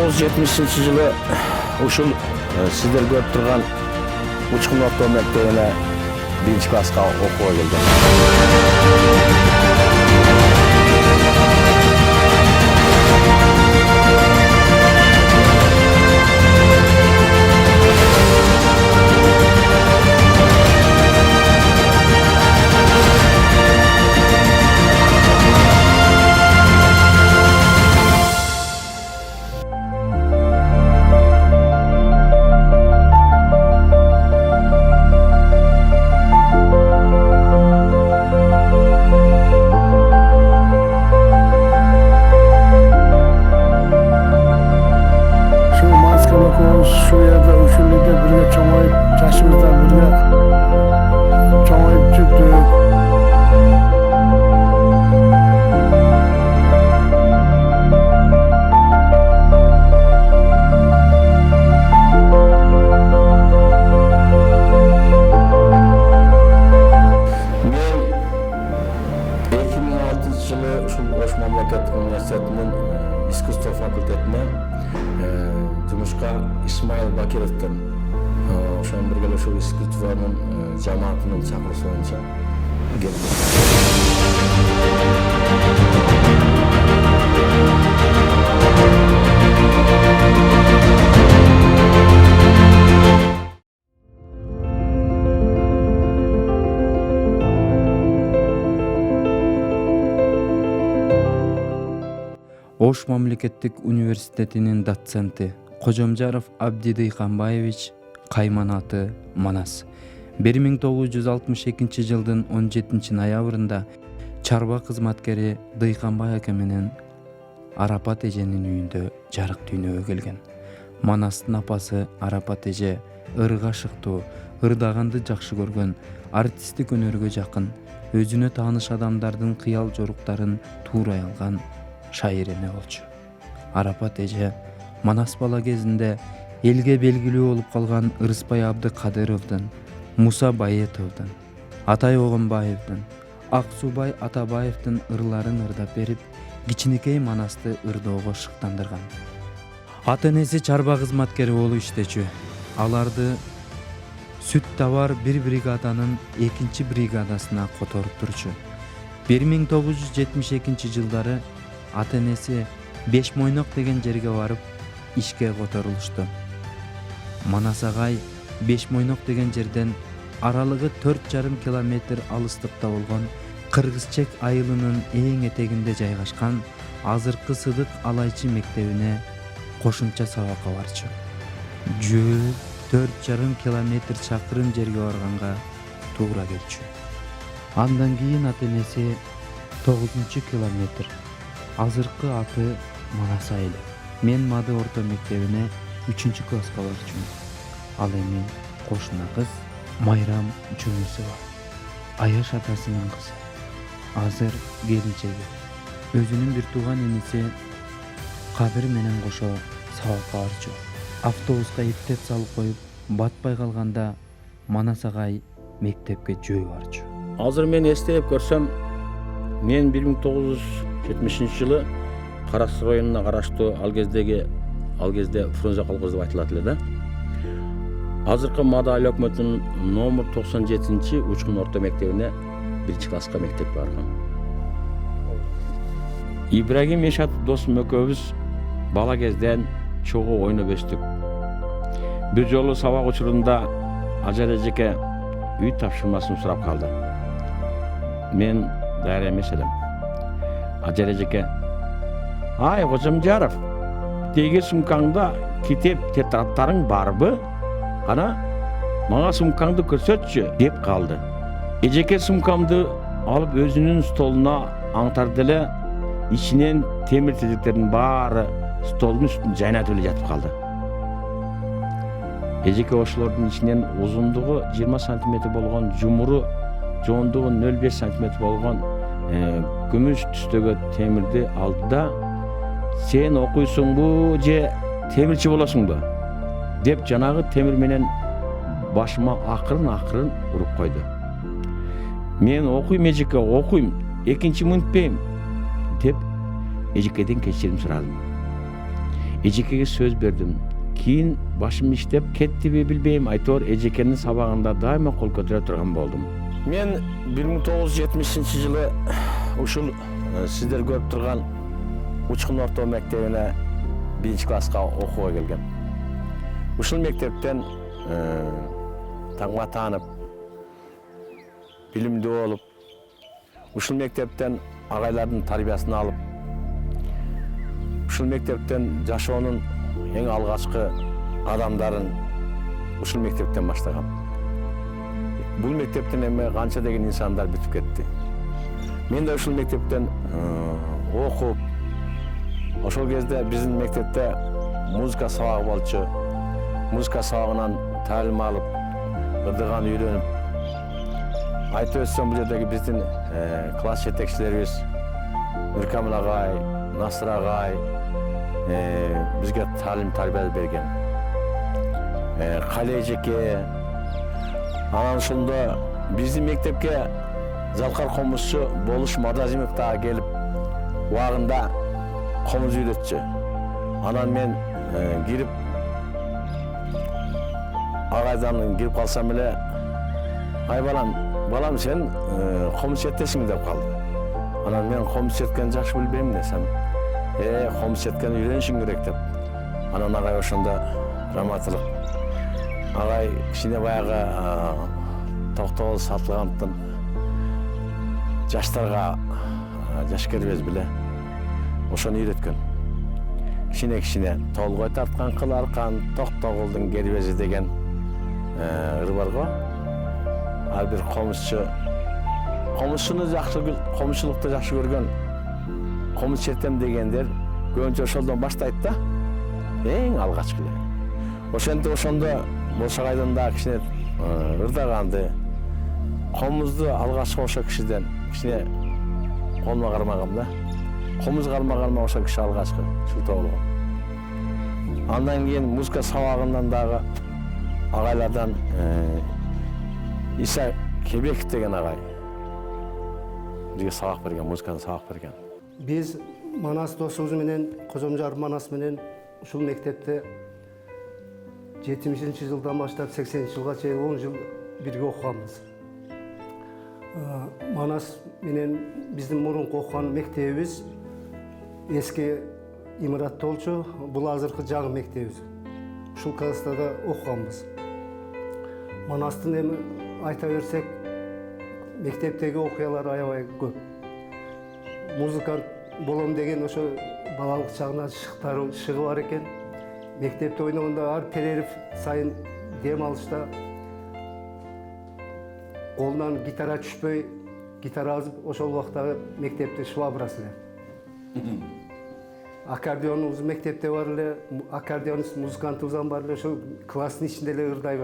1970-жылы ушул сиздер көрүп турган учкун орто мектебине 1-класска окууга келдим. Şu yerde uşuluyda birge çoğayıp, yaşımızda birge çoğayıp çıktık. Men 2006-жылы ушул Ош мамлекеттик университетинин искусство факультетине жумушка Исмаил Бакировдон ошон бирге эле ушул искусствонун жамаатынын чакыруусу боюнча келдим. Ош мамлекеттик университетинин доценти Кожомжаров Абди Дыйканбаевич кайман аты Манас. 1962 жылдын 17 ноябрында чарба кызматкери Дыйканбай аке менен Арапат эженин үйүндө жарык дүйнөгө келген. Манастын апасы Арапат эже ырга шыктуу, ырдаганды жакшы көргөн, артисттик өнөргө жакын, өзүнө тааныш адамдардын кыял жоруктарын туурай алган шайыр эне болчу. Арапат эже Манас бала кезинде элге белгилүү болуп калган Ырыспай Абдыкадыровдун, Муса Баетовдун, Атай Огонбаевдин, Аксубай Атабаевдин ырларын ырдап берип, кичинекей Манасты ырдоого шыктандырган. Ата-энеси чарба кызматкери болуп иштечү. Аларды сүт товар бир бригаданын 2 бригадасына которуп турчу. 1972 жылдары ата-энеси Бешмойнок деген жерге барып ишке которулушту. Манас агай Бешмойнок деген жерден аралыгы 4,5 километр алыстыкта болгон Кыргызчек айылынын эң этегинде жайгашкан азыркы Сыдык Алайчы мектебине кошумча сабакка барчу. 4,5 километр чакырым жерге барганга туура келчү. Андан кийин ата-энеси 9 километр. Азыркы аты Манас айылы. Мен Мады орто мектебине 3-класска барчумун. Ал эми кошуна кыз Майрам Жунусова, Аяш атасынын кызы. Азыр келинчеги. Өзүнүн бир тууган иниси Кадыр менен кошо сабакка барчу. Автобуска иптеп салып коюп, батпай калганда Манас агай мектепке жөө барчу. Азыр мен эстеп көрсөм, мен 1970-жылы Караксыр районуна караштуу ал кезде Фрунзе колхозу деп айтылат эле да. Азыркы Мада айыл өкмөтүнүн номер 97 учкун орто мектебине 1-класска мектеп барган. Ибрагим Эшатов досум экөөбүз бала кезден чогуу ойноп өстүк. Бир жолу сабак учурунда ажар эжеке үй тапшырмасын сурап калды. Мен даяр эмес элем. Ажар эжеке: "Ай, Кожомжаров, теги сумкаңда китеп тетрадтарың барбы? Ана, мага сумкаңды көрсөтчү" деп калды. Эжеке сумкамды алып өзүнүн столуна аңтарды эле, ичинен темир тезектердин баары столдун үстүндө жайнатып эле жатып калды. Эжеке ошолордун ичинен узундугу 20 сантиметр болгон, жумуру жоондугу 0,5 сантиметр болгон күмүш түстөгө темирди алды да: "Сен окуйсуңбу же темирчи болосуңбу?" деп жанагы темир менен башыма акырын уруп койду. "Мен окуйм эжеке, окуйм, экинчи мүнтпейм" деп эжекеден кечирим сурадым. эжекеге сөз бердим. Кийин башым иштеп кеттиби билбейм, айтор эжекенин сабагында дайыма кол көтөрө турган болдум. Мен 1970-жылы ушул сиздер көрүп турган Учкун орто мектебине 1-класска окууга келгем. Ушул мектептен таңма таанып, билимдүү болуп, ушул мектептен агайлардын тарбиясын алып, ушул мектептен жашоонун эң алгачкы адамдарын ушул мектептен баштагам. Бул мектептен эми канча деген инсандар бүтүп кетти. Мен да ушул мектептен окуп, ошол кезде биздин мектепте музыка сабагы болчу. Музыка сабагынан таалим алып, ырдыган үйрөнүп, айтып өтсөм бул жердеги биздин класс жетекчилерибиз Нуркамил агай, Насыр агай бизге таалим тарбия берген. Кали эжеке, анан ошондо биздин мектепке Залкар комузчу Болуш Мадазимов дагы келип, убагында комуз үйрөтчү. Анан мен кирип, агайдан кирип калсам эле, ай балам сен комуз чертесиң деп калды. Анан мен комуз черткен жакшы билбейм десем, комуз четкен үйрөнүшүң керек деп. Анан агай ошондо раматылык. Агай кичине баягы токтогул сатылгандын жаштарга жаш кербез биле ошону үйрөткөн. Кичине толгой тарткан кыл аркан, токтогулдун кербези деген ыр бар го. Ар бир комузчуну комузчулукту жакшы көргөн, комуз чертем дегендер көбүнчө ошолдон баштайт да. Эң алгачкы. Ошентип ошондо Болшагайдан да кичине ырдаганды, комузду алгачкы ошо кишиден кичине колума кармагам да. Комуз кармаганыма ошо киши алгачкы шылтоо болгон. Андан кийин музыка сабагынан дагы агайлардан Иса Кебеков деген агай бизге сабак берген, музыканы сабак берген. Биз Манас досубуз менен, Кожомжар Манас менен ушул мектепте 70-жылдан баштап 80-жылга чейин 10 жыл бирге окуганбыз. Манас менен биздин мурунку окуган мектебибиз эски имаратта болчу, бул азыркы жаңы мектебибиз. Ушул класста да окуганбыз. Манастын эми айта берсек, мектептеги окуялар аябай көп. Музыкант болом деген ошо балалык чагынан шыгы бар экен. Мектепте ойногондо ар перерив сайын дем алышта колунан гитара түшпөй, гитара азып, ошол убактагы мектепте швабрасы эле. Аккордеонубуз мектепте бар эле, аккордеонист музыкантыбыз бар эле, ошо класстын ичинде эле ырдай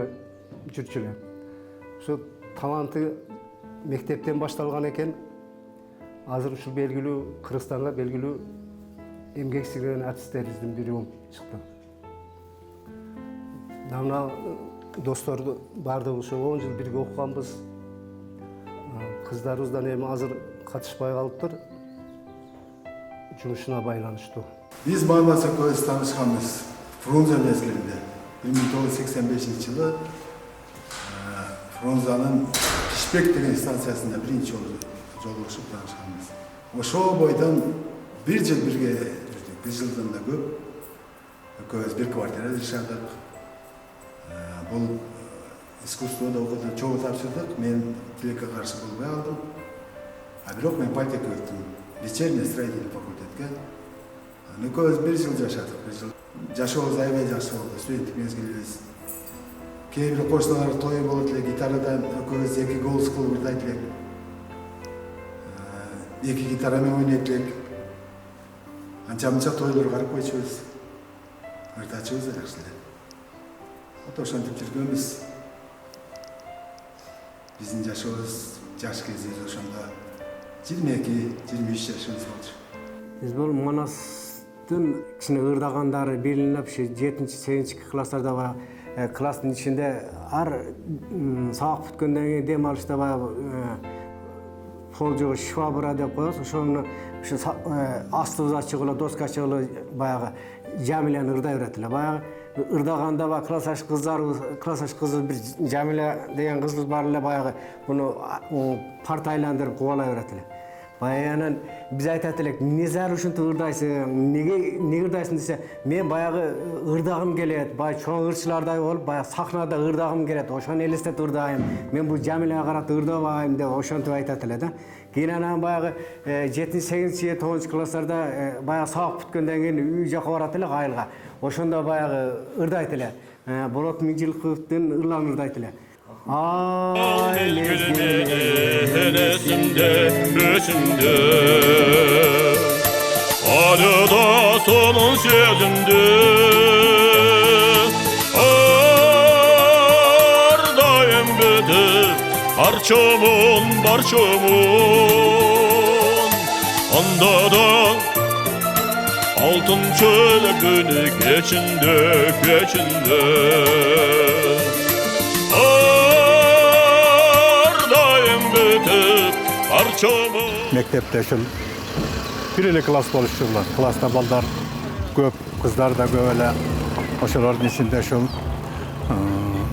жүрчү эле. Ошо таланты мектептен башталган экен. Азыр ушул белгилүү Кыргызстанга белгилүү эмгек сиңирген артисттерибиздин бири болуп чыкты. Мына досторду бардыгы ошо 10 жыл бирге окуганбыз. Кыздарыбыздан эми азыр катышпай калыптыр. Жумушуна байланыштуу. Биз Манас экөөбүз таанышканбыз Фрунзе мезгилинде. 1985-жылы Фрунзанын Кишпек деген станциясында биринчи жолугушуп таанышканбыз. Ошол бойдон бир жыл бирге жүрдүк. Бир жылдан да көп. Экөөбүз бир квартирада жашадык. Бул искусствода окуду, чогуу тапшырдык. Мен тилекке каршы болбой алдым. Бирок мен политеке өттүм. Вечерний строительный факультетке. Экөөбүз бир жыл жашадык. Бир жыл жашообуз аябай жакшы болду. Студенттик мезгилибиз. Кээ бир кошуналар тою болот эле, гитарадан экөөбүз эки голос кылып ырдайт элек. Эки гитара менен ойнойт элек. Анча-мынча тойлорго барып койчубуз. Ырдачыбыз да жакшы эле. Ошентип жүргөнбүз. Биздин жашообуз жаш кезибиз ошондо 22-23 жашыбыз болчу. Биз бул Манастын кичине ырдагандары белгилеп, 7-8 класстарда бар класстын ичинде ар сабак бүткөндөн кийин дем алышта баягы пол жок швабра деп коебуз. Ошону астыбыз ачыгылы, доска ачыгылы баягы Jamilani ырдай берет эле. Баягы ырдаганда баягы класс аш кызы бир Jamila деген кызыбыз бар эле, баягы буну парт айландырып кубалай берет эле. Баягынан биз айтат элек, эмне зарыл ушинтип ырдайсың, эмне ырдайсың десе, мен баягы ырдагым келет, баягы чоң ырчылардай болуп, баягы сахнада ырдагым келет, ошону элестетип ырдайм. Мен бул Jamilага карап ырдабайм деп ошентип айтат эле да. Кийин анан баягы 7-8, 9 класстарда баягы сабак бүткөндөн кийин үй жака барат эле, айылга. Ошондо баягы ырдайт эле. Болот Миңжиликовдун ырларын ырдайт эле. Enesimde, özümde Adı da sonun sözümde Ardayım bütün parçamın Anda da altın çölgünü geçinde Мектепте ушул бир эле класс болушчулар. Класста балдар көп, кыздар да көп эле. Ошолордун ичинде ушул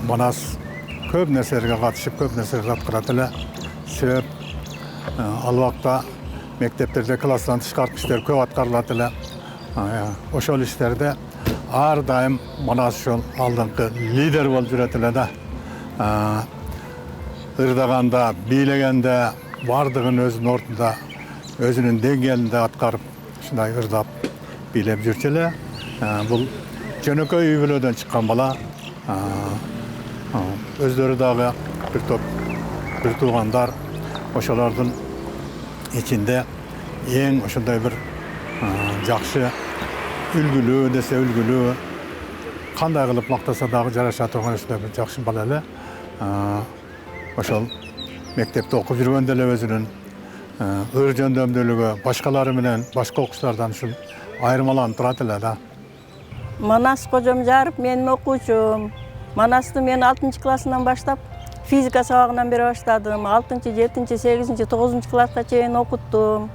Манас көп нерселерге катышып, көп нерселерди аткарат эле. Себеп ал убакта мектептерде класстан тышкаркы иштер көп аткарылат эле. Ошол иштерде ар дайым Манас ушул алдыңкы лидер болуп жүрөт эле да. Ырдаганда, бийлегенде бардығын өзінің ордында, өзінің деңгээлинде аткарып, ушундай ырдап, бийлеп жүрчү эле. Бул жөнөкөй үй бүлөдөн чыккан бала. Өздөрү дагы бир топ бир туугандар, ошолордун ичинде эң ошондой бир жакшы үлгүлүү десе үлгүлүү, кандай кылып мактаса дагы жараша турган ушундай бир жакшы бала эле. Ошол мектепте окуп жүргөндө эле өзүнүн ыр жөндөмдүүлүгү башкалары менен, башка окуучулардан ушул айырмаланып турат эле да. Манас Кожомжаров менин окуучум. Манасты мен 6 классынан баштап физика сабагынан бери баштадым. 6, 7, 8, 9 класска чейин окуттум.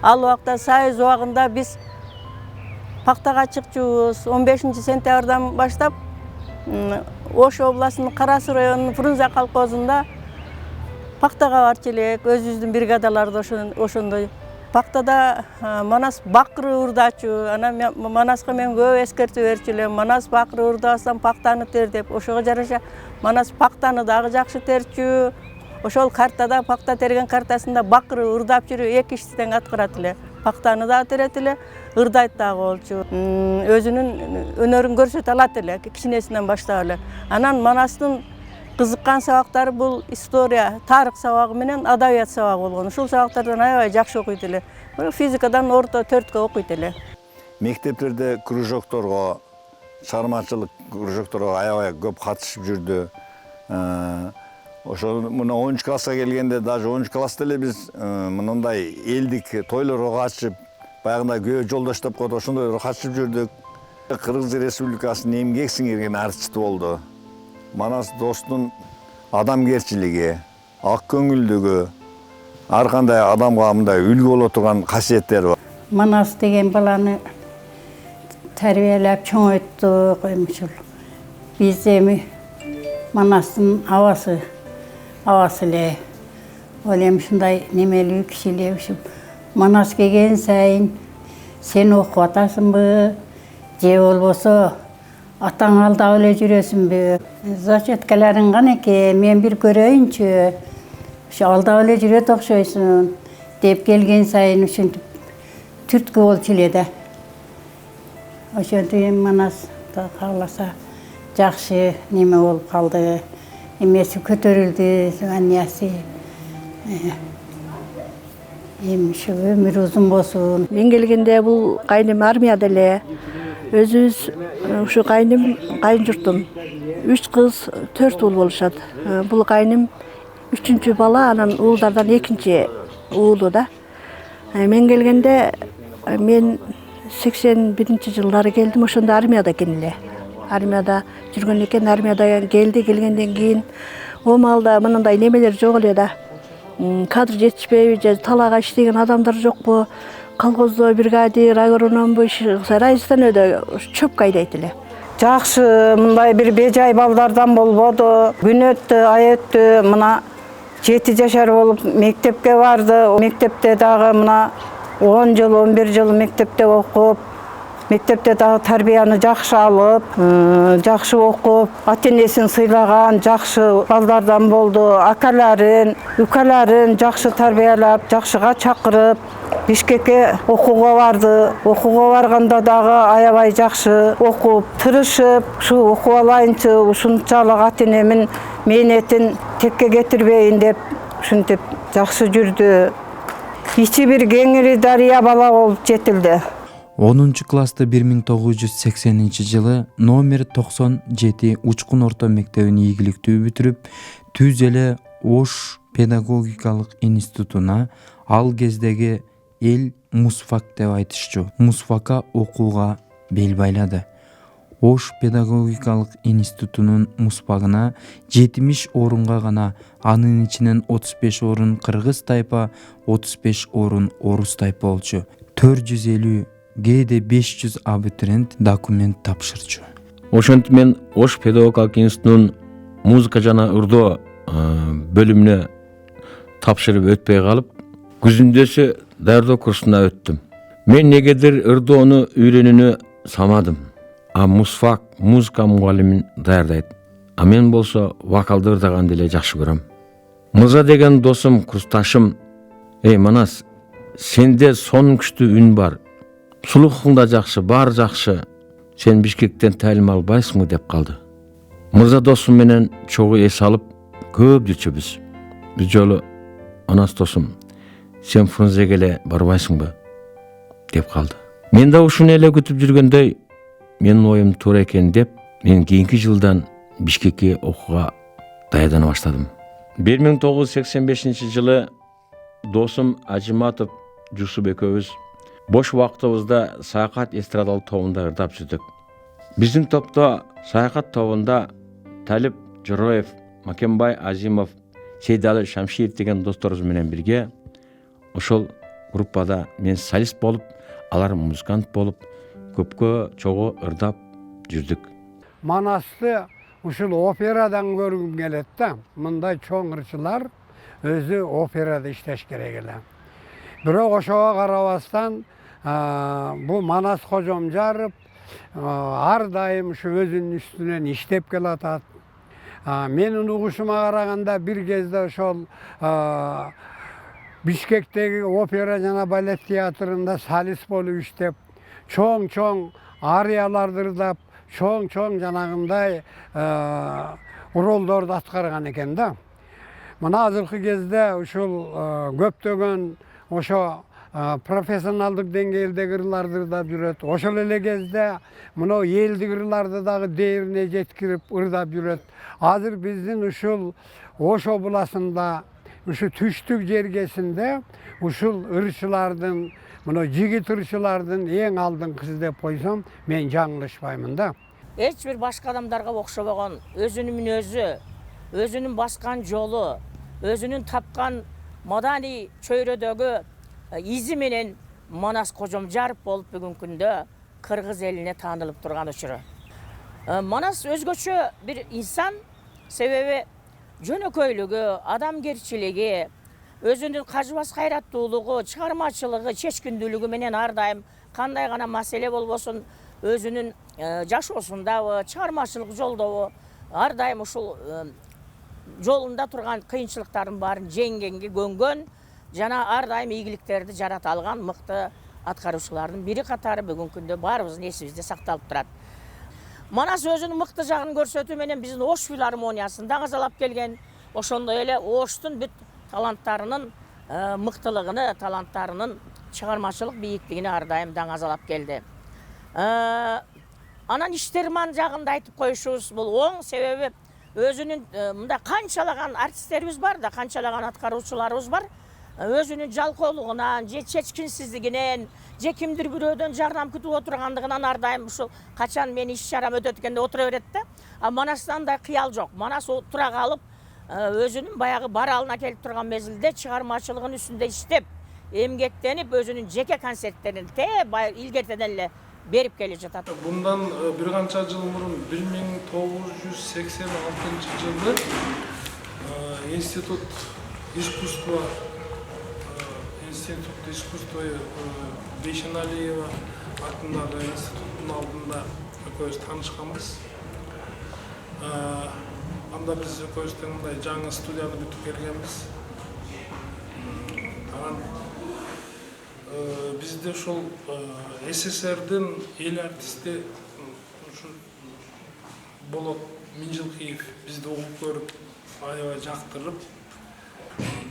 Ал убакта Союз убагында биз пактага чыкчубуз. 15 сентябрдан баштап Ош областынын Кара-Суу районунун Фрунзе колхозунда пактага барчу элек, өзүбүздүн бригадаларды ошондой. Пактада Манас бакыры урдачу, анан Манаска мен көп эскертүү берчү элем. Манас бакыры урдасам пактаны тер деп, ошого жараша Манас пактаны дагы жакшы терчү. Ошол картада, пакта терген картасында бакыры урдап жүрүп, эки ишти тең аткарат эле. Пактаны дагы терет эле, ырдайт дагы болчу. Өзүнүн өнөрүн көрсөтө алат эле, кичинесинен баштап эле. Анан Манастын кызыккан сабактары бул история, тарых сабагы менен адабият сабагы болгон. Ушул сабактардан аябай жакшы окуйт эле. Физикадан орто 4кө окуйт эле. Мектептерде кружокторго, чыгармачылык кружокторго аябай көп катышып жүрдү. Ошо мына 10 класска келгенде, даже 10 класста эле биз мындай элдик тойлорго катышып, баягындай күйөө жолдош деп коет, ошондой катышып жүрдүк. Кыргыз Республикасынын эмгек сиңирген артисти болду. Манас достун адамгерчилиги, ак көңүлдүгү, ар кандай адамга мындай үлгү боло турган касиеттери бар. Манас деген баланы тарбиялап чоңойттук ушул. Биз эми Манастын абасы эле. Ол эми ушундай немелүү киши эле ушул. Манас келген сайын сен окуп атасыңбы, же болбосо атаң алдап эле жүрөсүңбү? Зачеткаларың канеке, мен бир көрөйүнчү. Ошо алдап эле жүрөт окшойсуң деп келген сайын ушинтип түрткү болчу эле да. Ошентип Манас да кааласа жакшы неме болуп калды. Эмеси көтөрүлдү, аниясы. Эми ушу өмүрү узун болсун. Мен келгенде бул кайным армияда эле. Өзүбүз ушу кайным журтум. 3 кыз, 4 уул болушат. Бул кайным 3-чү бала, анан уулдардан 2-чи уулу да. Мен келгенде мен 81 жылдары келдим, ошондо армияда экен эле. Армияда жүргөн экен, армияда келгенден кийин о маалда мындай немелер жок эле да. Кадр жетишпейби же талаага иштеген адамдар жокпу? колхоздо бригадир, агрономбу райстанөдө чөп айдайт эле. Жакшы, мындай бир бежай балдардан болбоду. Күн өттү, ай өттү, мына 7 жашар болуп мектепке барды. Мектепте дагы мына 10 жыл, 11 жыл мектепте окуп, мектепте дагы тарбияны жакшы алып, жакшы окуп, ата-энесин сыйлаган жакшы балдардан болду. Акаларын, укаларын жакшы тарбиялап, жакшыга чакырып, Бишкекке окууга барды. Окууга барганда дагы аябай жакшы окуп, тырышып, ушу окуп алайынчы, ушунчалык ата-энемин мээнетин текке кетирбейин деп, ушинтип жакшы жүрдү. Ичи бир кеңири дарыя бала болуп жетилди. 10-класста 1980-жылы номер 97 Учкун орто мектебин ийгиликтүү бүтүрүп, түз эле Ош педагогикалык институтуна, ал кездеги эл мусфак деп айтышчу, мусфакка окууга бел байлады. Ош педагогикалык институтунун мусфагына 70 орунга гана, анын ичинен 35 орун кыргыз тайпа, 35 орун орус тайпа болчу. 450, кээде 500 абитуриент документ тапшырчу. Ошентип мен Ош педагогикалык институтунун музыка жана ырдоо бөлүмүнө тапшырып өтпөй калып, күзүндөсү даярдоо курсуна өттүм. Мен негедир ырдоону үйрөнүүнү самадым. Мусфак музыка мугалимин даярдайт. Мен болсо вокалды ырдаганды эле жакшы көрөм. Мырза деген досум, курсташым, Манас, сенде сонун күчтүү үн бар. Сулукуң да жакшы, баары жакшы. Сен Бишкектен таалим албайсыңбы деп калды. Мырза досум менен чогуу эс алып, көп жүрчүбүз. Бир жолу Манас досум, сен Фрунзеге эле барбайсыңбы деп калды. Мен да ушуну эле күтүп жүргөндөй, менин оюм туура экен деп, мен кийинки жылдан Бишкекке окууга даярдана баштадым. 1985-жылы досум Ажиматов Жусуп экөөбүз бош убактыбызда Саякат эстрадалык тобунда ырдап жүрдүк. Биздин топто Саякат тобунда Талип Жороев, Макембай Азимов, Сейдалы Шамшиев деген досторубуз менен бирге ошол группада мен солист болуп, алар музыкант болуп, көпкө чогуу ырдап жүрдүк. Манасты ушул операдан көргүм келет да. Мындай чоң ырчылар өзү операда иштеш керек эле. Бирок ошого карабастан бул Манас Кожомжаров ар дайым ушу өзүнүн үстүнөн иштеп келатат. Менин угушума караганда бир кезде ошол Бишкектеги опера жана балет театрында солист болуп иштеп, чоң арияларды ырдап, чоң жанагындай ролдорду аткарган экен да. Мына азыркы кезде ушул көптөгөн ошо профессионалдык деңгээлдеги ырларды ырдап жүрөт. Ошол эле кезде мына элдик ырларды дагы дээрине жеткирип ырдап жүрөт. Азыр биздин ушул Ош областында, ушу түштүк жергесинде ушул ырчылардын, мына жигит ырчылардын эң алдыңкысы деп койсом, мен жаңылышпаймын да. Эч бир башка адамдарга окшобогон өзүнүн мүнөзү, өзүнүн баскан жолу, өзүнүн тапкан мадани чөйрөдөгү изи менен Манас Кожомжаров болуп бүгүнкү күндө кыргыз элине таанылып турган учуру. Манас өзгөчө бир инсан, себеби жөнөкөйлүгү, адамгерчилиги, өзүнүн кажыбас кайраттуулугу, чыгармачылыгы, чечкиндүүлүгү менен ар дайым кандай гана маселе болбосун өзүнүн жашоосундабы, чыгармачылык жолдобу ар дайым ушул жолунда турган кыйынчылыктардын баарын жеңгенге көнгөн жана ар дайым ийгиликтерди жарата алган мыкты аткаруучулардын бири катары бүгүнкү күндө баарыбыздын эсибизде сакталып турат. Манас өзүнүн мыкты жагын көрсөтүү менен биздин Ош филармониясын даңазалап келген. Ошондой эле Оштун бүт таланттарынын мыктылыгыны, таланттарынын чыгармачылык бийиктигине ар дайым даңазалап келди. Анан иштерман жагында айтып коюшубуз бул оң, себеби өзүнүн мындай канчалаган артисттерибиз бар да, канчалаган аткаруучуларыбыз бар. Өзүнүн жалкоолугунан, же чечкинсиздигинен, же кимдир бирөөдөн жардам күтүп отургандыгынан ар дайым ушул качан мен иш чарам өтөт экен деп отура берет да. Манастан андай кыял жок. Манас тура калып, өзүнүн баягы баралына келип турган мезгилде чыгармачылыгын үстүндө иштеп, эмгектенип өзүнүн жеке концерттерин илгертеден эле берип келе жатат. Bundan bir kança yıl murun 1986 жылы Институт искусства Бейшеналиева атындағы институттың алдында экөөбүз таанышканбыз. Анда биз экөөбүз мындай жаңы студияны бүтүп келгенбиз. Анан бизде ушул СССРдин эл артисти Болот Минжилкиев бизди угуп көрүп, аябай жактырып,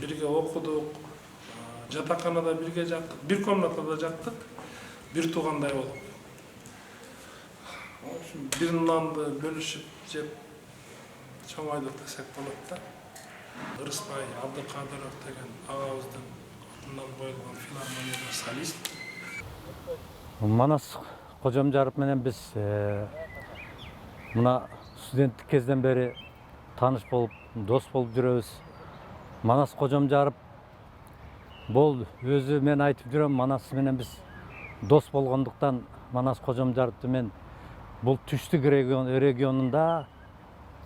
бирге окудук, жатаканада бирге жаттык, бир комнатада жаттык, бир туугандай болуп. Бир нанды бөлүшүп жеп, чоңойдук десек болот да. Ырысбай Абдыкадыров деген агабыздын атынан коюлган филармонияда солист. Манас Кожомжаров менен биз мына студенттик кезден бери тааныш болуп, дос болуп жүрөбүз. Манас Кожомжаров бул өзү мен айтып жүрөм, Манас менен биз дос болгондуктан Манас Кожомжаровду мен бул түштүк регионунда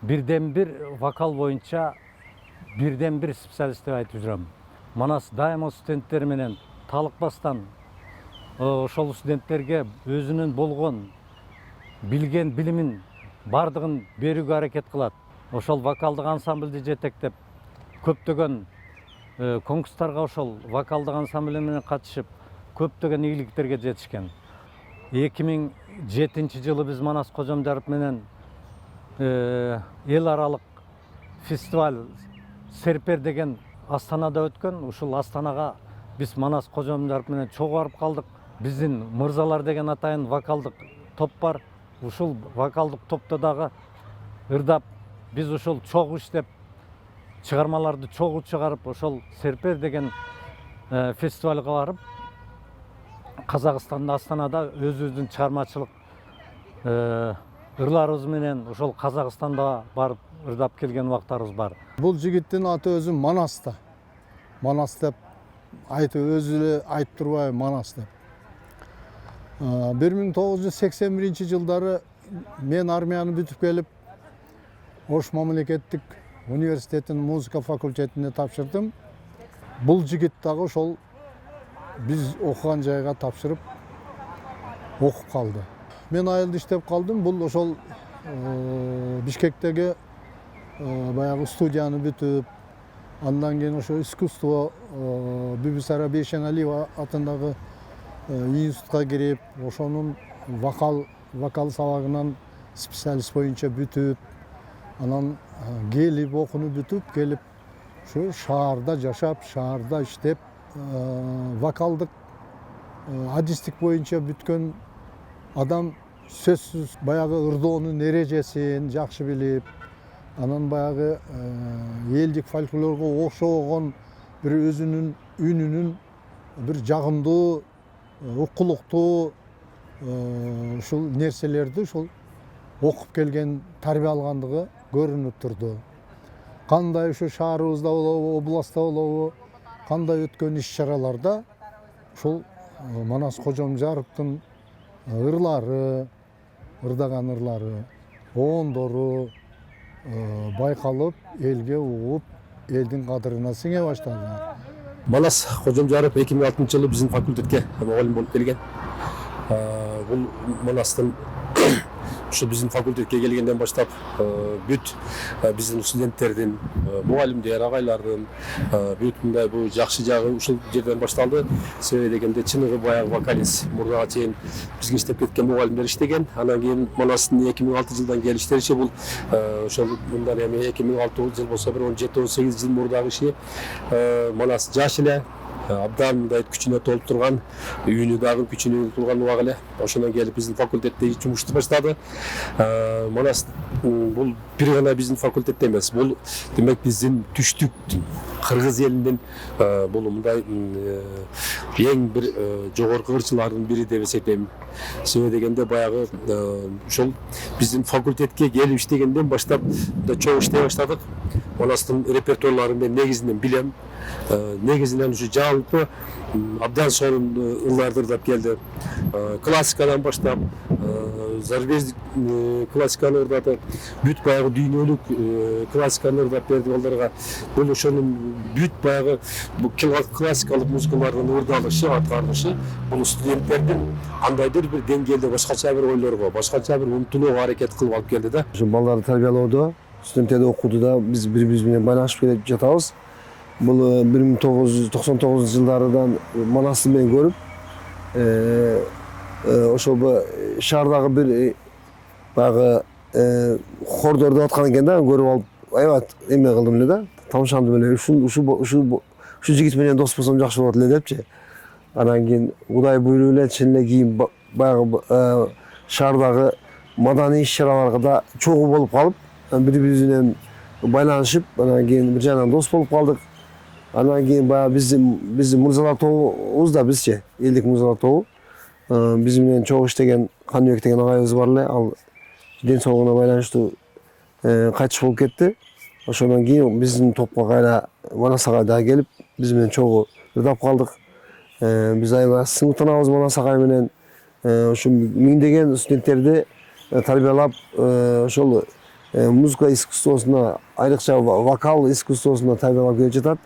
бирден бир вокал боюнча бирден бир специалист деп айтып жүрөм. Манас дайыма студенттер менен талыкпастан ошол студенттерге өзүнүн болгон билген билимин бардыгын берүүгө аракет кылат. Ошол вокалдык ансамбльди жетектеп, көптөгөн конкурстарга ошол вокалдык ансамбль менен катышып, көптөгөн ийгиликтерге жетишкен. 2007 жылы биз Манас Кожомжаров менен эл аралык фестиваль Серпер деген Астанада өткөн. Ушул Астанага биз Манас Кожомжаров менен чогуу барып калдык. Биздин Мырзалар деген атайын вокалдык топ бар. Ушул вокалдык топто дагы ырдап, биз ушул чогуу иштеп, чыгармаларды чогуу чыгарып, ошол Серпер деген фестивалга барып, Казакстанда Астанада өзүбүздүн чыгармачылык ырларыбыз менен ошол Казакстанда барып ырдап келген убактарыбыз бар. Бул жигиттин аты өзү Манас да. Манас деп айтып өзү айтып турбайбы Манас деп. 1981 жылдары мен армияны бүтүп келип, Ош мамлекеттик университетинин музыка факультетине тапшырдым. Бул жигит дагы ошол биз окуган жайга тапшырып окуп калды. Мен айылда иштеп калдым. Бул ошол Бишкектеги баягы студияны бүтүп, андан кийин ошо искусство Бибисара Бейшеналиева атындагы институтка кирип, ошонун вокал сабагынан специалист боюнча бүтүп, анан келип окууну бүтүп келип, ушу шаарда жашап, шаарда иштеп, вокалдык адистик боюнча бүткөн адам сөзсүз баягы ырдоонун эрежесин жакшы билип, анан баягы элдик фольклорго окшогон бир өзүнүн үнүнүн бир жагымдуу, укулуктуу ушул нерселерди ушул окуп келген, тарбия алгандыгы көрүнүп турду. Кандай ушу шаарыбызда болобу, областта болобу, кандай өткөн иш-чараларда ушул Манас Кожомжаровдун ырлары, ырдаган ырлары, оондору байкалып, элге угуп, элдин кадырына сиңе баштады. Манас Кожомжаров 2006 жылы биздин факультетке мугалим болуп келген. Бул Манастын ушу биздин факультетке келгенден баштап бүт биздин студенттердин, мугалимдер, агайлардын бүт мындай бул жакшы жагы ушул жерден башталды. Себеби дегенде чыныгы баягы вокалист мурдага чейин бизге иштеп кеткен мугалимдер иштеген. Анан кийин Манастын 2006 жылдан келиштеричи бул ошол мындан эми 2006 жыл болсо бир 17-18 жыл мурдагы иши Манас жаш эле абдан мындай күчүнө толуп турган, үйүнү дагы күчүнө толгон убак эле. Ошондон келип биздин факультетте жумушту баштады. Манас бул бир гана биздин факультетте эмес, бул демек биздин түштүк кыргыз элинин бул мындай эң бир жогорку ырчылардын бири деп эсептейм. Себеби дегенде баягы ошол биздин факультетке келип иштегенден баштап чоң иштей баштадык. Манастын репертуарларын мен негизинен билем. негизинен ушу жалпы абдан сонун ылдарды ырдап келди. Классикадан баштап зарубеждик классиканы ырдатып, бүт баягы дүйнөлүк классиканы ырдап берди балдарга. Бул ошонун бүт баягы классикалык музыкалардын ырдалышы, аткарылышы бул студенттердин андайдыр бир деңгээлде башкача бир ойлорго, башкача бир умтулууга аракет кылып алып келди да. Ошо балдарды тарбиялоодо, студенттерди окууда биз бири-бирибиз менен байланышып келип жатабыз. Бул 1999-жылдардан Манасты менен көрүп, ошол шаардагы бир баягы хордорду аткан экен да, көрүп алып, аябай эме кылдым эле да, таанышандым эле. Ушу жигит менен дос болсом жакшы болот эле депчи. Анан кийин Кудай буйруп эле чын эле кийин баягы шаардагы маданий иш-чараларга да чогуу болуп калып, бири-бирибиз менен байланышып, анан кийин бир жагынан дос болуп калдык. Анан кийин баягы биздин мырзалар тобубуз да бизчи, элдик мырзалар тобу. Биз менен чогуу иштеген Каныбек деген агайыбыз бар эле, ал ден соолугуна байланыштуу кайтыш болуп кетти. Ошондон кийин биздин топко кайра Манас агай да келип, биз менен чогуу ырдап калдык. Биз аябай сыңктанабыз Манас агай менен. Ошо миңдеген студенттерди тарбиялап, ошол музыка искусствосуна, айрыкча вокал искусствосуна тарбиялап келип жатат.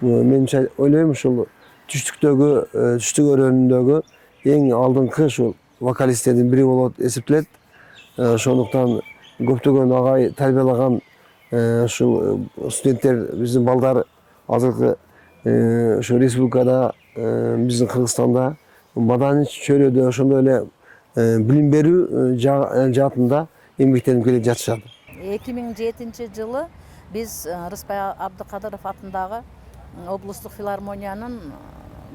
Менимче ойлойм, ушул түштүк өрөөнүндөгү эң алдыңкы ушул вокалисттердин бири болот эсептелет. Ошондуктан көптөгөн агай тарбиялаган ушул студенттер, биздин балдар азыркы ошо республикада, биздин Кыргызстанда, маданий чөйрөдө ошондой эле билим берүү жаатында эмгектенип келе жатышат. 2007-жылы биз Рыспай Абдыкадыров атындагы облустук филармониянын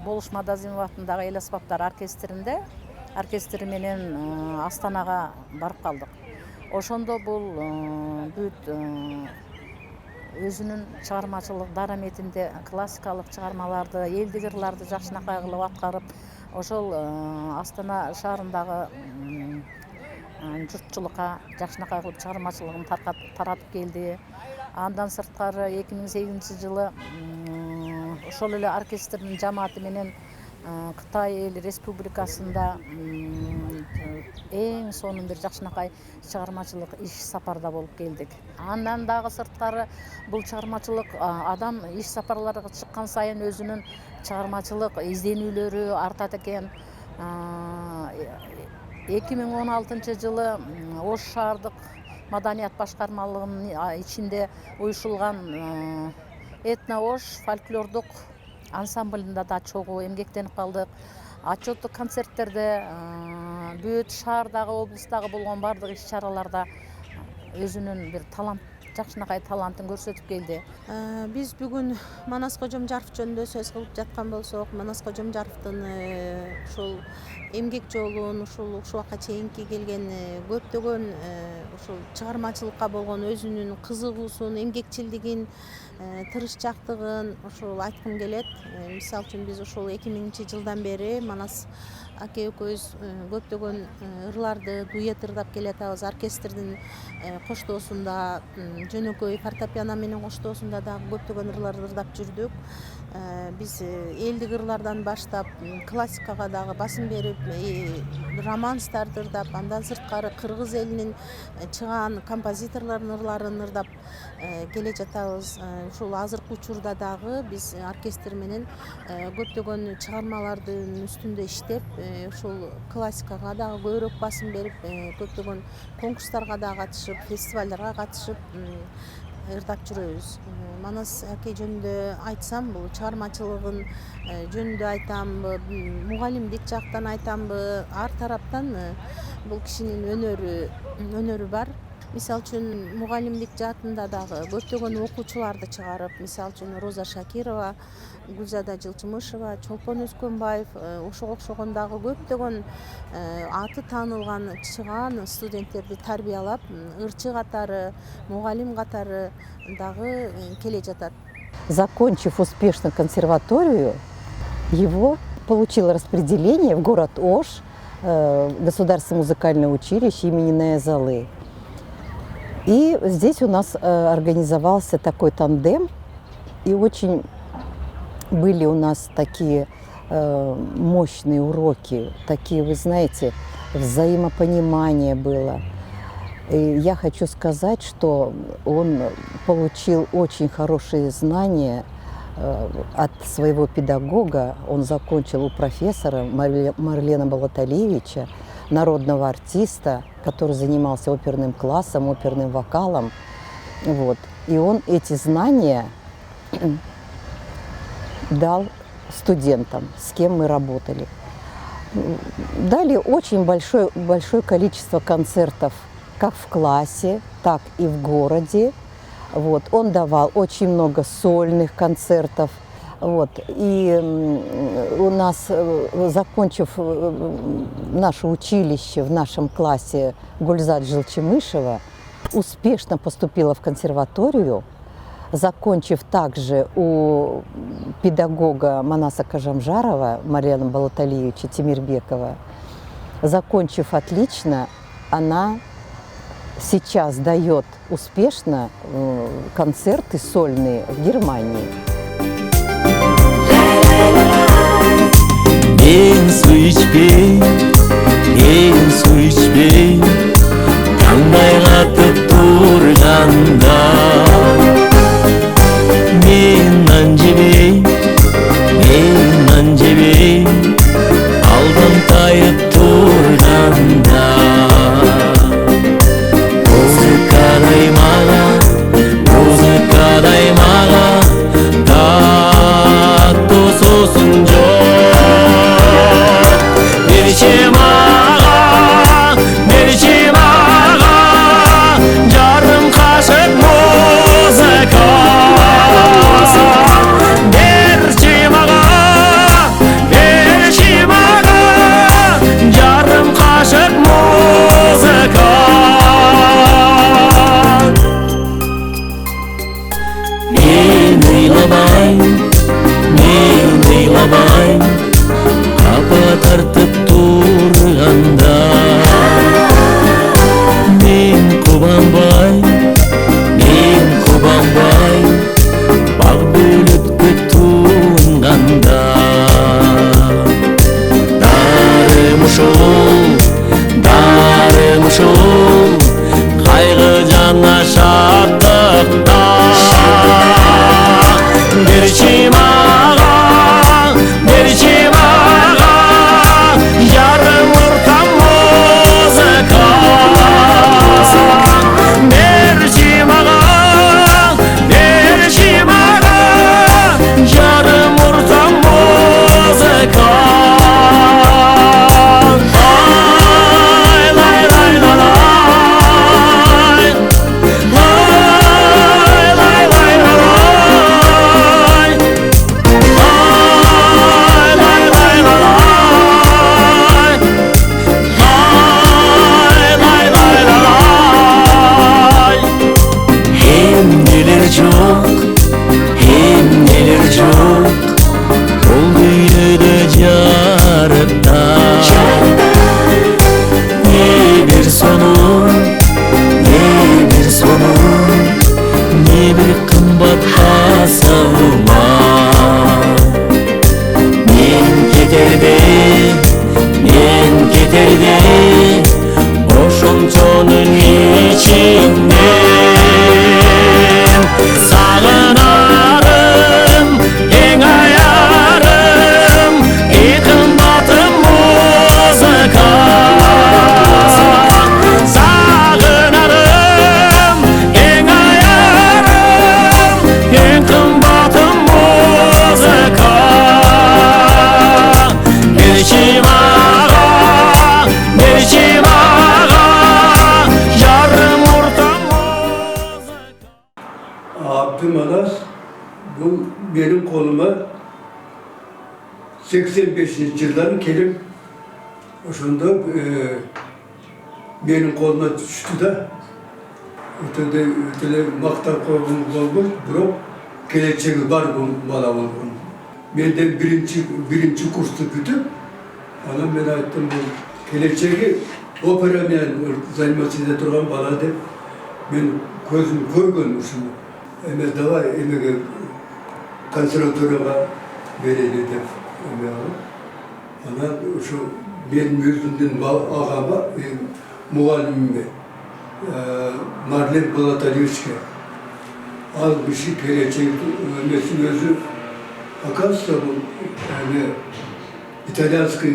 Болуш Мадазимов атындагы эл аспаптар оркестри менен Астанага барып калдык. Ошондо бул бүт өзүнүн чыгармачылык дараметинде классикалык чыгармаларды, элдик ырларды жакшынакай кылып аткарып, ошол Астана шаарындагы журтчулукка жакшынакай кылып чыгармачылыгын таратып келди. Андан сырткары 2008-жылы ошол эле оркестрдин жамааты менен Кытай эл республикасында эң сонун бир жакшынакай чыгармачылык иш сапарда болуп келдик. Андан дагы сырткары бул чыгармачылык адам иш сапарларга чыккан сайын өзүнүн чыгармачылык изденүүлөрү артат экен. 2016-жылы Ош шаардык маданият башкармалыгынын ичинде уюшулган этно-ош фольклордук ансамблында да чогуу эмгектенип калдык. Отчеттук концерттерде, бүт шаардагы, облустагы болгон бардык иш-чараларда өзүнүн бир жакшынакай талантын көрсөтүп келди. Биз бүгүн Манас Кожомжаров жөнүндө сөз кылып жаткан болсок, Манас Кожомжаровдун ушул эмгек жолун, ушул убакка чейинки келген көптөгөн ушул чыгармачылыкка болгон өзүнүн кызыгуусун, эмгекчилдигин, тырышчактыгын ушул айткым келет. Мисалы үчүн биз ушул 2000-жылдан бери Манас аке экөөбүз көптөгөн ырларды дуэт ырдап келатабыз. Оркестрдин коштоосунда, жөнөкөй фортепиано менен коштоосунда дагы көптөгөн ырларды ырдап жүрдүк. Биз элдик ырлардан баштап классикага дагы басым берип, романстарды ырдап, андан сырткары кыргыз элинин чыгаан композиторлордун ырларын ырдап келе жатабыз. Ушул азыркы учурда дагы биз оркестр менен көптөгөн чыгармалардын үстүндө иштеп, ушул классикага дагы көбүрөөк басым берип, көптөгөн конкурстарга дагы катышып, фестивалдарга катышып ырдап жүрөбүз. Манас аке жөнүндө айтсам, бул чыгармачылыгын жөнүндө айтамбы, мугалимдик жактан айтамбы, ар тараптан бул кишинин өнөрү бар. Мисалы үчүн мугалимдик жаатында дагы көптөгөн окуучуларды чыгарып, мисалы үчүн Роза Шакирова, Гүлзада Жылчымышева, Чолпон Өскөнбаев, ошого окшогон дагы көптөгөн аты таанылган чыгаан студенттерди тарбиялап, ырчы катары, мугалим катары дагы келе жатат. Закончив успешно консерваторию, его получил распределение в город Ош, Государственное музыкальное училище имени Наязалы. И здесь у нас организовался такой тандем, и очень были у нас такие мощные уроки, такие, вы знаете, взаимопонимание было. И я хочу сказать, что он получил очень хорошие знания от своего педагога. Он закончил у профессора Марлена Балаталиевича, народного артиста, который занимался оперным классом, оперным вокалом. Вот. И он эти знания дал студентам, с кем мы работали. Дали очень большое количество концертов как в классе, так и в городе. Вот. Он давал очень много сольных концертов. Вот. И у нас, закончив наше училище в нашем классе, Гульзат Жилчемышева успешно поступила в консерваторию, закончив также у педагога Манаса Кажамжарова, Марьяна Балаталиевича Тимирбекова. Закончив отлично, она сейчас дает успешно концерты сольные в Германии. Su içpey Kandaylatып turganda Men anjebey Aldım tayıp turganda Muzikaday maga Tatlı sosun Berçim ağa, yarım kaşık muzika. Berçim ağa, yarım kaşık muzika. Men eylamay, kapı tartıp turganda Men kubanbay Bak bölüp tutunganda Darım uşul Kaygı cana şatlıkta Berçim ağa Yarım ortam muzika. Berçim ağa, yarım ortam muzika. Ay lay lay la lay, lay lay lay la lay, lay lay lay la lay. Hem neler çok Olduydu da carıkta Ne bir sonu Ne bir kımbat asılma Men keterde Boşonçonun içinden Sağınarım, en ayarım Ekim batım muzika. Sağınarım, en ayarım Ekim batım muzika. Berçim ağa, yarım ortam Abdümanas bu benim koluma 85. yılların kelip şunda benim koluma düştü de ötede maktar kolum olmuş, bırak geleceği var bu bana olgun. Ben de birinci kursu bütün, ana ben ayttım bu geleceği operamen zaymasıyla durgan bana de ben gözüm koygun şunu. Emez dava emege konservatoriyaga bereli dep emeğim. Ana şu benim yüzümden ağama muallimime Marlen Balatalivski az bir şey gelecek mesin özü akarsa bu yani İtalyanski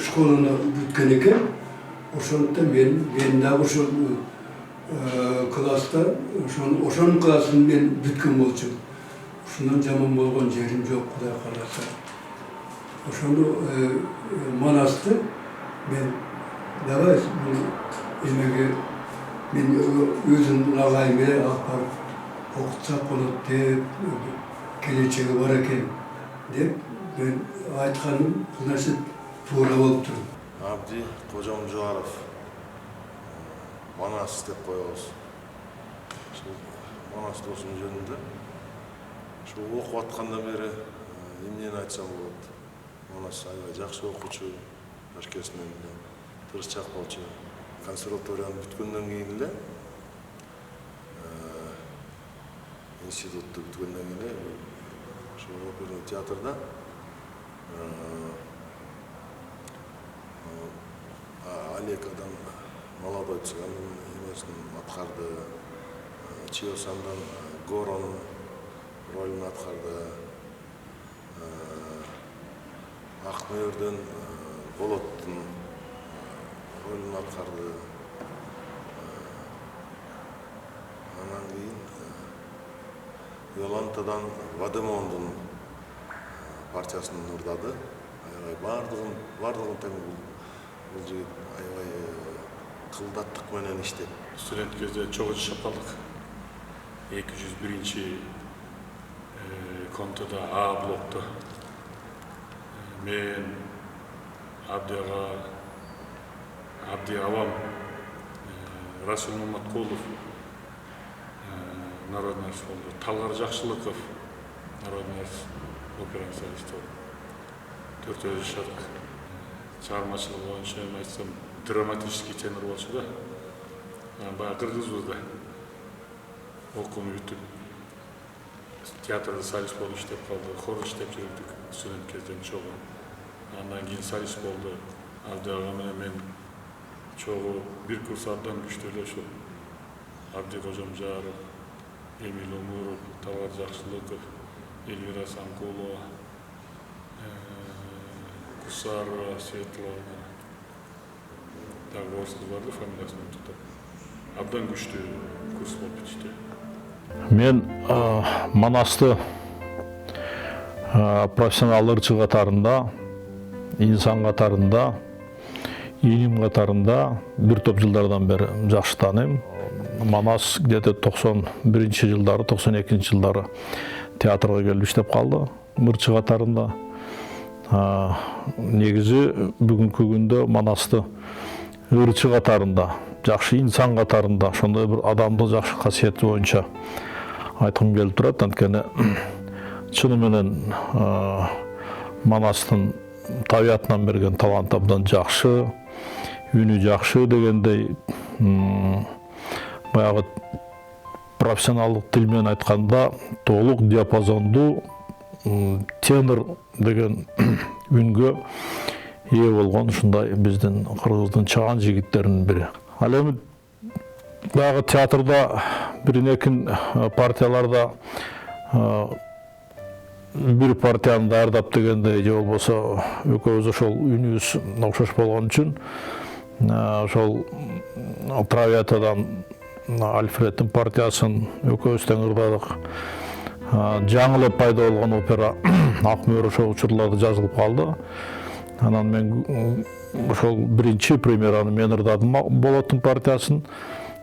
şkoluna bütkenike o şonda ben de o şon klasta oşon klasın ben bütken bolçum. Şundan zaman bolgan jerim yok Xuday kalasa. Oşonu manastı ben davay emeğe men özüm ağayıma akbar okutsak onu dep geleceği var eken dep ben aytkaным narsa to'g'ri bo'lib turdi. Abdi Kocamjarov Manas deb qo'yamiz. Shu Manas do'stim jönünde shu o'qib atqandan beri emneni aytsam bo'ladi. Manas yaxshi o'quvchi, Toshkentdan tirishchoq bo'lchi. Konservatoriyani bitgandan keyin institutni bitgandan keyin shu opera teatrda Олегадан молодой цыганның емесін атқарды, Чиосандан Горон ролін атқарды, Ақмөрден Болоттың ролін атқарды. Анан кейін Йолантадан Вадемондың партиясын ұрдады. Бардығын тең бұл жігіт аябай қылдаттық менен иштеп. Студент кезде чогуу жашап калдык. 201 контода А блокто мен Абди Авам, Расул Маматкулов, народный школда, Талгар Жакшылыков, народный операны солисти болуп. Төртөө жашадык. Чыгармачылык боюнча айтсам драматический тенор болчу да. Баягы Кыргызбыз да. Окууну бүтүп театрда солист болуп иштеп калды, хор иштеп жүрдүк студент кезден чогуу. Андан кийин солист болду. Абди ага менен мен чогуу бир курс абдан күчтүү эле Абди Кожомжаров, Эмил Омуров, Талгар Жакшылыков, Эльвира Санкулова, Кусарова, Светлана, дагы орыс кыз барды, фамилиясын унутуп. Абдан күчтүү курс болуп кетишти. Мен Манасты профессионал ырчы катарында, инсан катарында, илим катарында бир топ жылдардан бери жакшы тааныйм. Манас где-то 91-жылдары, 92-жылдары театрга келип иштеп калды, ырчы катарында. Негизи бүгүнкү күндө Манасты ырчы катарында, жакшы инсан катарында, ошондой бир адамдын жакшы касиети боюнча айткым келип турат. Анткени чыны менен Манастын табиятынан берген талант абдан жакшы, үнү жакшы дегендей, баягы профессионалдык тил менен айтканда толук диапазондуу тенор деген үнгө ээ болгон ушундай биздин Кыргыздын чаган жигиттеринин бири. Ал эми баягы театрда биринекин партияларда бир партияны даярдап дегендей, же болбосо экөөбүз ошол үнүбүз окшош болгон үчүн ошол Травиатадан Альфредтин партиясын экөөбүз тең ырдадык. Жаңы эле пайда болгон опера Акмөр ошол учурларда жазылып калды. Анан мен ошол биринчи премьераны мен ырдадым Болоттун партиясын.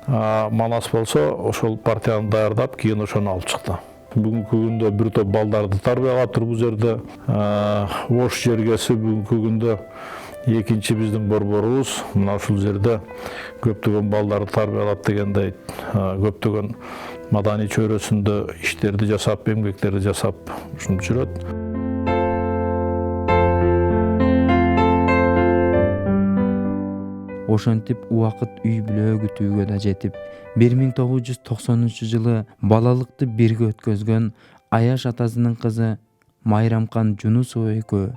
Манас болсо ошол партияны даярдап, кийин ошону алып чыкты. Бүгүнкү күндө бир топ балдарды тарбиялап тур бул жерде. Ош жергеси бүгүнкү күндө экинчи биздин борборубуз. Мына ушул жерде көптөгөн балдарды тарбиялап дегендей, көптөгөн маданий чөйрөсүндө иштерди жасап, эмгектерди жасап ушинтип жүрөт. Ошентип убакыт үй бүлө күтүүгө да жетип, 1990 жылы балалыкты бирге өткөзгөн Аяш атасынын кызы Майрамкан Жунусова экөө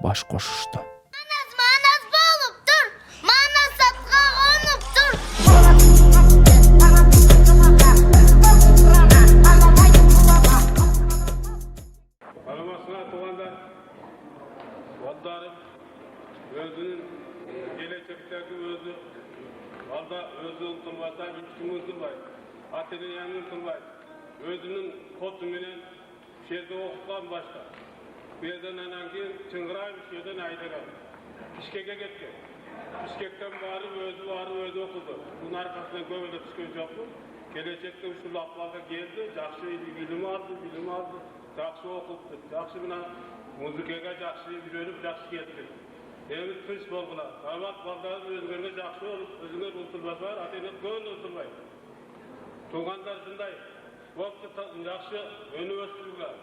баш кошушту. Манас болуп тур, манас атка конуп тур. Саламатсыздар туугандар, балдарым, өзүнүн келечектеги өзү балда өзү унутулбаса, эч ким унутулбайт. Ата-энени унутулбайт. Өзүнүн коту менен жерде окуткан башка. Bu yerden andan keyin Çıngıray bir yerden aydagan. Bishkek'e ketken. Bishkek'ten barıp özü okudu. Bunun arkasından kömele düşkön joktu. Gelecekte şu laflarga geldi, jakşı bilim aldı, jakşı okuptu. Jakşı bilen muzikaga jakşı үйрөнүп, jakşı ketти. Endi tinch bolgular. Samat baldarım özlerine jakşı olup, özüne unutulmasalar, ata-ene көңүл unutulmayt. Tuğanlar şunday. Boptu jakşı önü östürgüler.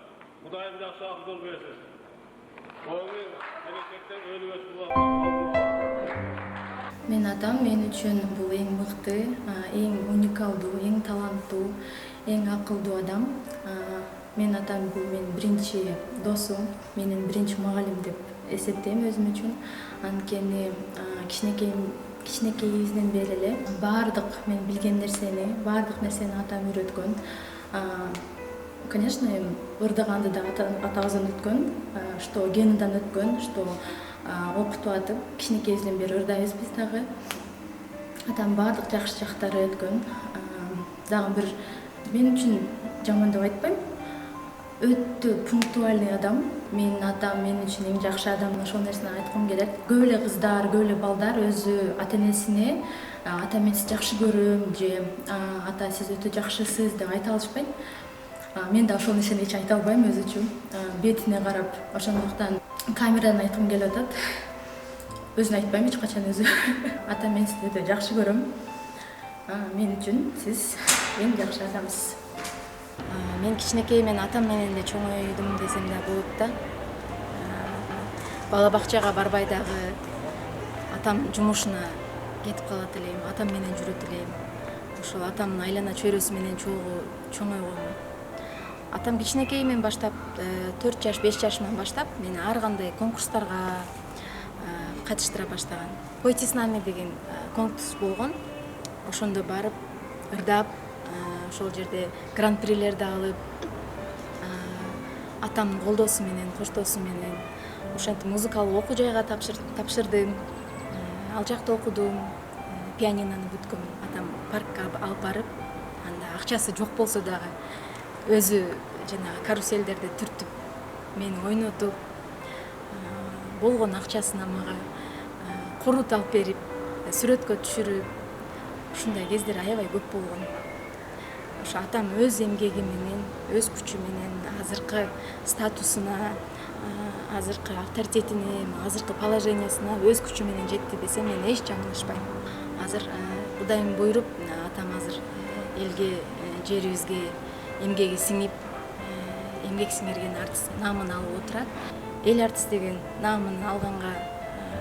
Kudayım jakşı akıl ol bersin. Oğlum gelecekten önü östürgüler. Мен атам мен үчүн бул эң мыкты, эң уникалдуу, эң таланттуу, эң акылдуу адам. Мен атам бул менин биринчи досум, менин биринчи мугалим деп эсептейм өзүм үчүн. Анткени кичинекейибизден бери эле баардык мен билген нерсени, баардык нерсени атам үйрөткөн. Конечно, ырдыганды да атабыздан өткөн, что генидан өткөн, что окутуп атып, кичинекейибизден бери ырдайбыз биз дагы. Атам баардык жакшы жактары өткөн. Дагы бир мен үчүн жаман деп айтпайм. Өтө пунктуальный адам. Менин атам мен үчүн эң жакшы адам. Ошол нерсени айткым келет. Көп эле кыздар, көп эле балдар өзү ата-энесине ата мен сизди жакшы көрөм же ата сиз өтө жакшысыз деп айта алышпайт. Мен да ошол нерсени эч айта албайм өзү үчүн. Бетине карап, ошондуктан камерадан айткым келип атат. Өзүн айтпайм эч качан өзү. Ата мен сизди өтө жакшы көрөм. Мен үчүн сиз эң жакшы адамсыз. Мен кичинекей мен атам менен эле чоңойдум десем да болот да. Бала бакчага барбай дагы атам жумушуна кетип калат элем, атам менен жүрөт элем. Ошол атамдын айлана чөйрөсү менен чоңойгом. Атам кичинекейимен баштап, 4 жаш, 5 жашыман баштап, мени ар кандай конкурстарга катыштыра баштаган. Пойти с нами деген конкурс болгон. Ошондо барып, ырдап, ошол жерде гран-прилерди алып, атамдын колдоосу менен, коштоосу менен ошентип музыкалык окуу жайга тапшырдым. Ал жакта окудум, пианинону бүткөм. Атам паркка алып барып, анда акчасы жок болсо дагы өзү жанагы каруселдерди түртүп, мени ойнотуп, болгон акчасына мага корут алып берип, сүрөткө түшүрүп, ушундай кездер аябай көп болгон. Ошо атам өз эмгеги менен, өз күчү менен азыркы статусуна, азыркы авторитетине, азыркы положениясына өз күчү менен жетти десем мен эч жаңылышпайм. Азыр Кудайым буйруп, атам азыр элге, жерибизге эмгеги сиңип, эмгек сиңирген артист наамын алып отурат. Эл артист деген наамын алганга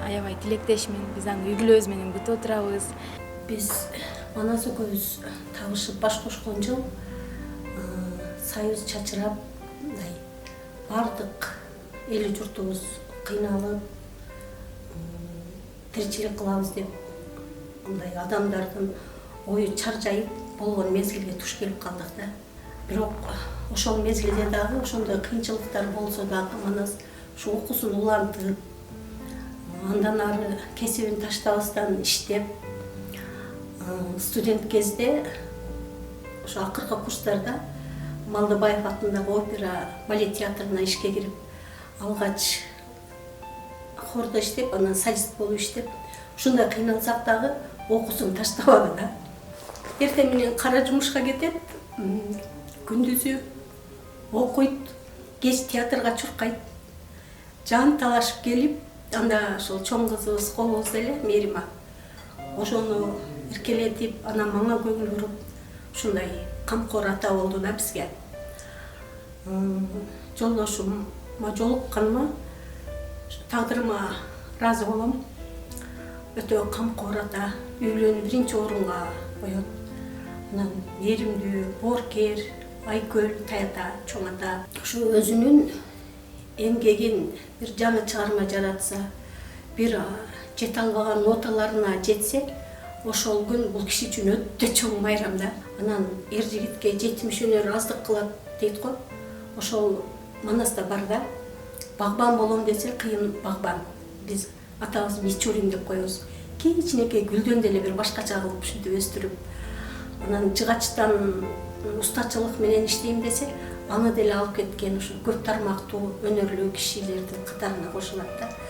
аябай тилектешмин. Биз аны үй бүлөбүз менен күтүп отурабыз. Биз Манас экөөбүз табышып баш кошкон жыл союз чачырап, бардык эл журтубуз кыйналып, тиричилик кылабыз деп мындай адамдардын ою чаржайып болгон мезгилге туш келип калдык да. Бирок ошол мезгилде дагы ошондой кыйынчылыктар болсо дагы Манас ушу окуусун улантып, андан ары кесибин таштабастан иштеп, студент кезде ошо акыркы курстарда Малдыбаев атындагы опера балет театрына ишке кирип, алгач хордо иштеп, анан солист болуп иштеп, ушундай кыйналсак дагы окуусун таштабады да. Эртең менен кара жумушка кетет, күндүзү окуйт, кеч театрга чуркайт. Жан талашып келип, анда ошол чоң кызыбыз колубуз эле Мерима. Ошону эркелетип, анан мага көңүл буруп, ушундай камкор ата болду да бизге. Жолдошумма жолукканыма тагдырыма ыраазы болом. Өтө камкор ата, үй бүлөнү биринчи орунга коет. Анан мээримдүү, бооркер, Айкөл, Тайата, чоң ата. Ушу өзүнүн эмгегин бир жаңы чыгарма жаратса, бир жете албаган ноталарына жетсе, ошол күн бул киши үчүн өтө чоң майрам да. Анан эр жигитке жетимиш өнөр аздык кылат дейт го. Ошол Манаста бар да. Багбан болом десе кыйын багбан. Биз атабыз Мичурин деп коебуз. Кичинекей гүлдөн деле бир башкача кылып ушинтип өстүрүп, анан жыгачтан устачылык менен иштейм десе, аны деле алып кеткен ушу көп тармактуу өнөрлүү кишилердин катарына кошулат да.